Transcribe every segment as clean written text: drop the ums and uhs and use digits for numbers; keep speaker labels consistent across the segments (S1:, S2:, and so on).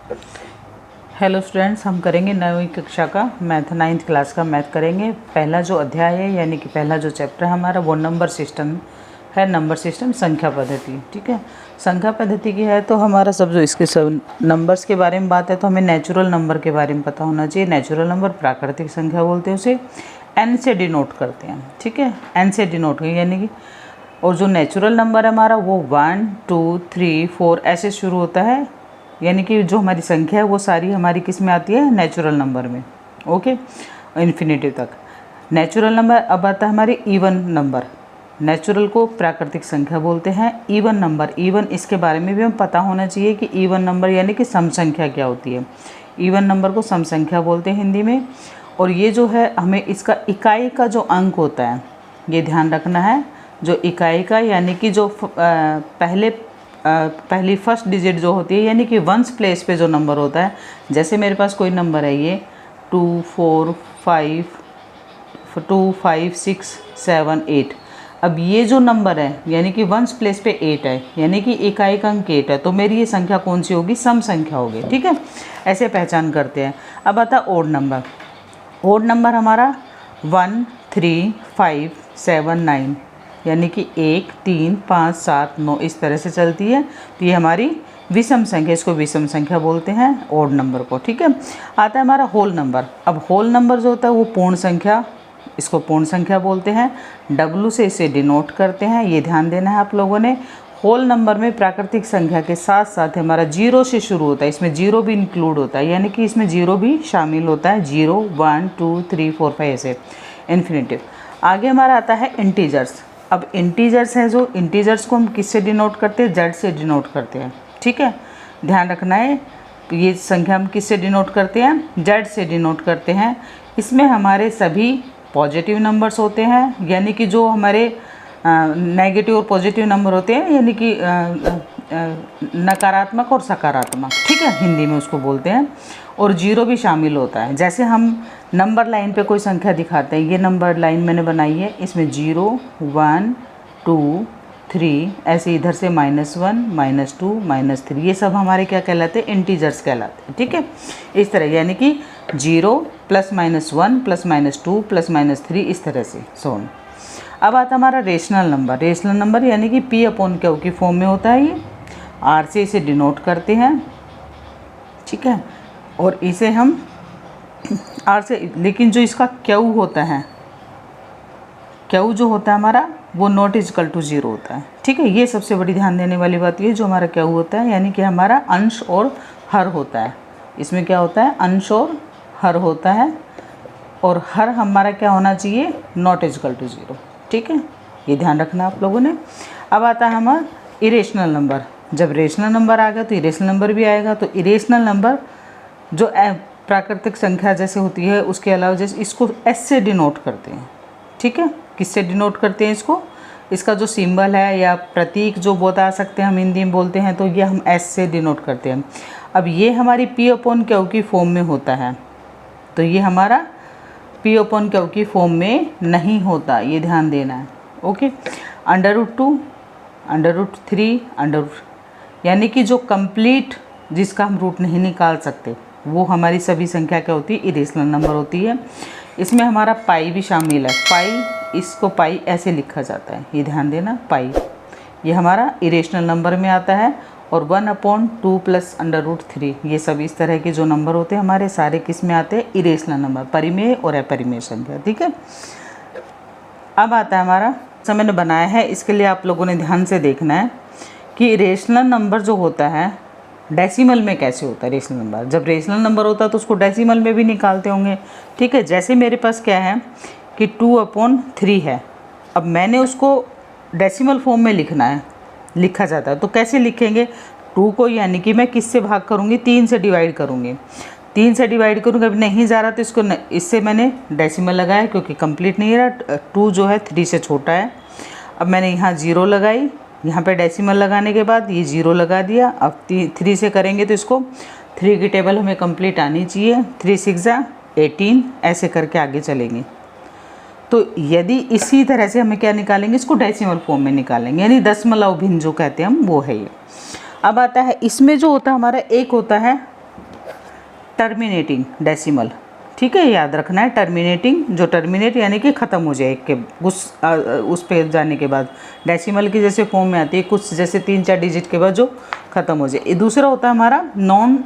S1: Hello students, हम करेंगे 9वीं कक्षा का मैथ, 9th क्लास का मैथ करेंगे। पहला जो अध्याय है यानी कि पहला जो चैप्टर हमारा वो नंबर सिस्टम है। नंबर सिस्टम संख्या पद्धति, ठीक है। संख्या पद्धति की है तो हमारा सब जो इसके सब नंबर्स के बारे में बात है तो हमें नेचुरल नंबर के बारे में पता होना चाहिए। नेचुरल नंबर प्राकृतिक संख्या बोलते हैं, उसे एन से डिनोट करते हैं, ठीक है। एन से डिनोट यानी कि, और जो नेचुरल नंबर है हमारा वो 1 2 3 4 ऐसे शुरू होता है, यानी कि जो हमारी संख्या है वो सारी हमारी किस में आती है, नेचुरल नंबर में, ओके, इन्फिनिटिव तक। नेचुरल नंबर अब आता है हमारी इवन नंबर। नेचुरल को प्राकृतिक संख्या बोलते हैं। इवन नंबर, इवन इसके बारे में भी हमें पता होना चाहिए कि इवन नंबर यानी कि सम संख्या क्या होती है। इवन नंबर को सम संख्या बोलते हैं हिंदी में। और ये जो है हमें इसका इकाई का जो अंक होता है ये ध्यान रखना है। जो इकाई का यानी कि जो पहली फर्स्ट डिजिट जो होती है यानी कि वंस प्लेस पे जो नंबर होता है, जैसे मेरे पास कोई नंबर है ये 2 4 5 2 5 6 7 8। अब ये जो नंबर है यानी कि वंस प्लेस पे 8 है, यानी कि इकाई का अंक 8 है, तो मेरी ये संख्या कौन सी होगी, सम संख्या होगी, ठीक है। ऐसे पहचान करते हैं। अब आता है ओड नंबर। ओड नंबर हमारा 1 3 5 7 9, यानी कि 1 3 5 7 9 इस तरह से चलती है। तो ये हमारी विषम संख्या, इसको विषम संख्या बोलते हैं ओड नंबर को, ठीक है। आता है हमारा होल नंबर। अब होल नंबर जो होता है वो पूर्ण संख्या, इसको पूर्ण संख्या बोलते हैं। W से इसे डिनोट करते हैं, ये ध्यान देना है आप लोगों ने। होल नंबर में प्राकृतिक संख्या के साथ साथ हमारा 0 से शुरू होता है, इसमें 0 भी इंक्लूड होता है, यानी कि इसमें 0 भी शामिल होता है। 0 1 2 3 4 5 ऐसे इन्फिनिटिव। आगे हमारा आता है इंटीजर्स। अब इंटीजर्स हैं, जो इंटीजर्स को हम किससे डिनोट करते हैं, जेड से डिनोट करते हैं, ठीक है। ध्यान रखना है, ये संख्या हम किससे डिनोट करते हैं, जेड से डिनोट करते हैं। इसमें हमारे सभी पॉजिटिव नंबर्स होते हैं, यानी कि जो हमारे नेगेटिव और पॉजिटिव नंबर होते हैं, यानी कि नकारात्मक और सकारात्मक, ठीक है, हिंदी में उसको बोलते हैं। और 0 भी शामिल होता है। जैसे हम नंबर लाइन पे कोई संख्या दिखाते हैं, ये नंबर लाइन मैंने बनाई है, इसमें 0 1 2 3 ऐसे इधर से -1 -2 -3, ये सब हमारे क्या कहलाते हैं, इंटीजर्स कहलाते हैं, ठीक है। इस तरह यानी कि 0 +-1 +-2 +-3 इस तरह से सोन। अब आता हमारा रेशनल नंबर। रेशनल नंबर यानी कि P/Q की फॉर्म में होता है। ये R से इसे डिनोट करते हैं, ठीक है। और इसे हम R से, लेकिन जो इसका Q होता है, Q जो होता है हमारा वो नॉट इक्वल टू 0 होता है, ठीक है। ये सबसे बड़ी ध्यान देने वाली बात ये, जो हमारा Q होता है यानी कि हमारा अंश और हर होता है। इसमें क्या होता है, अंश और हर होता है, और हर हमारा क्या होना चाहिए, नॉट इक्वल टू 0, ठीक है। ये ध्यान रखना आप लोगों ने। अब आता है हमारा इरेशनल नंबर। जब रेशनल नंबर आ गया तो इरेशनल नंबर भी आएगा। तो इरेशनल नंबर जो प्राकृतिक संख्या जैसे होती है उसके अलावा, जैसे इसको एस से डिनोट करते हैं, ठीक है। किससे डिनोट करते हैं इसको, इसका जो सिंबल है या प्रतीक जो बता सकते हैं हम हिंदी में बोलते हैं, तो ये हम एस से डिनोट करते हैं। अब ये हमारी P/Q की फॉर्म में होता है, तो ये हमारा P/Q की फॉर्म में नहीं होता, ये ध्यान देना है, ओके। √2 √3 यानी कि जो कंप्लीट जिसका हम रूट नहीं निकाल सकते वो हमारी सभी संख्या क्या होती है, इरेशनल नंबर होती है। इसमें हमारा पाई भी शामिल है। पाई, इसको पाई ऐसे लिखा जाता है, ये ध्यान देना, पाई ये हमारा इरेशनल नंबर में आता है। और 1/2 + √3 ये सब इस तरह के जो नंबर होते हैं हमारे सारे किस में आते हैं, इरेशनल नंबर, परिमेय और अपरिमेय संख्या, ठीक है। अब आता है हमारा, जो मैंने बनाया है इसके लिए आप लोगों ने ध्यान से देखना है कि रेशनल नंबर जो होता है डेसिमल में कैसे होता है। रेशनल नंबर, जब रेशनल नंबर होता है तो उसको डेसिमल में भी निकालते होंगे, ठीक है। जैसे मेरे पास क्या है कि 2/3 है, अब मैंने उसको डेसिमल फॉर्म में लिखना है, लिखा जाता है, तो कैसे लिखेंगे, 2 को यानी कि मैं किससे भाग करूँगी, 3 से डिवाइड करूँगी। 3 से डिवाइड करूँगी, अब नहीं जा रहा तो इसको इससे मैंने डेसिमल लगाया क्योंकि कंप्लीट नहीं रहा। 2 जो है 3 से छोटा है। अब मैंने यहाँ 0 लगाई, यहाँ पे डेसिमल लगाने के बाद ये 0 लगा दिया। अब 3 से करेंगे तो इसको 3 की टेबल हमें कंप्लीट आनी चाहिए। 3 6 18 ऐसे करके आगे चलेंगे। तो यदि इसी तरह से हमें क्या निकालेंगे, इसको डेसिमल फॉर्म में निकालेंगे, यानी दशमलव भिन्न जो कहते हैं हम, वो है ये। अब आता है इसमें जो होता है हमारा एक होता है टर्मिनेटिंग डेसिमल, ठीक है, याद रखना है टर्मिनेटिंग, जो टर्मिनेट यानी कि ख़त्म हो जाए के उस पे जाने के बाद, डेसिमल की जैसे फॉर्म में आती है कुछ जैसे 3-4 डिजिट के बाद जो ख़त्म हो जाए। दूसरा होता है हमारा नॉन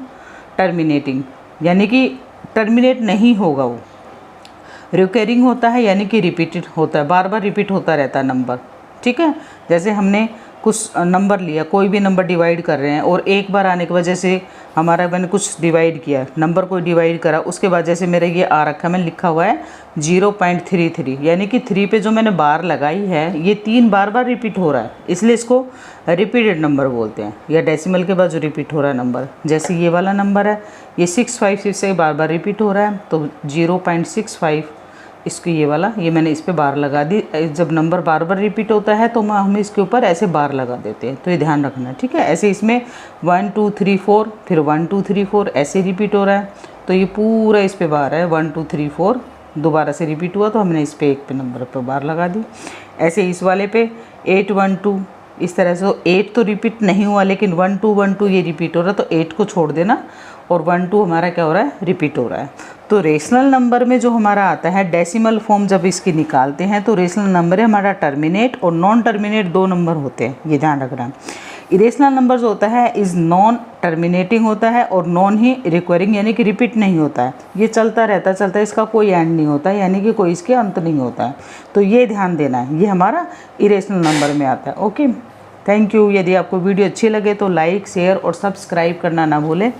S1: टर्मिनेटिंग, यानी कि टर्मिनेट नहीं होगा वो, रिकरिंग होता है यानी कि रिपीटेड होता है, बार बार रिपीट होता रहता है नंबर, ठीक है। जैसे हमने कुछ नंबर लिया, कोई भी नंबर डिवाइड कर रहे हैं और एक बार आने की वजह से हमारा मैंने कुछ डिवाइड किया, नंबर को डिवाइड करा, उसके बाद जैसे मेरे ये आ रखा है, मैंने लिखा हुआ है 0.33, यानी कि 3 पे जो मैंने बार लगाई है ये 3 बार बार रिपीट हो रहा है, इसलिए इसको रिपीटेड नंबर बोलते हैं, या डेसिमल के बाद जो रिपीट हो रहा है नंबर। जैसे ये वाला नंबर है, ये 656 से बार बार रिपीट हो रहा है, तो 0.65 इसको ये वाला, ये मैंने इस पे बार लगा दी। जब नंबर बार बार रिपीट होता है तो हम इसके ऊपर ऐसे बार लगा देते हैं, तो ये ध्यान रखना है, ठीक है। ऐसे इसमें 1 2 3 4, फिर 1 2 3 4 ऐसे रिपीट हो रहा है, तो ये पूरा इस पे बार है, 1 2 3 4 दोबारा से रिपीट हुआ, तो हमने इस पे एक पे नंबर पर बार लगा दी। ऐसे इस वाले पे 8 1 2 इस तरह से, 8 तो रिपीट नहीं हुआ लेकिन 1 2 1 2 ये रिपीट हो रहा है, तो 8 को छोड़ देना और 1 2 हमारा क्या हो रहा है, रिपीट हो रहा है। तो रेशनल नंबर में जो हमारा आता है डेसिमल फॉर्म, जब इसकी निकालते हैं तो रेशनल नंबर है हमारा टर्मिनेट और नॉन टर्मिनेट, 2 नंबर होते हैं, ये ध्यान रखना। इरेशनल नंबर जो होता है इज़ नॉन टर्मिनेटिंग होता है और नॉन ही रिक्वायरिंग, यानी कि रिपीट नहीं होता है, ये चलता रहता है, इसका कोई एंड नहीं होता है, यानी कि कोई इसके अंत नहीं होता है, तो ये ध्यान देना है, ये हमारा इरेशनल नंबर में आता है। Okay, thank you. यदि आपको वीडियो अच्छी लगे तो लाइक शेयर और सब्सक्राइब करना ना भूलें।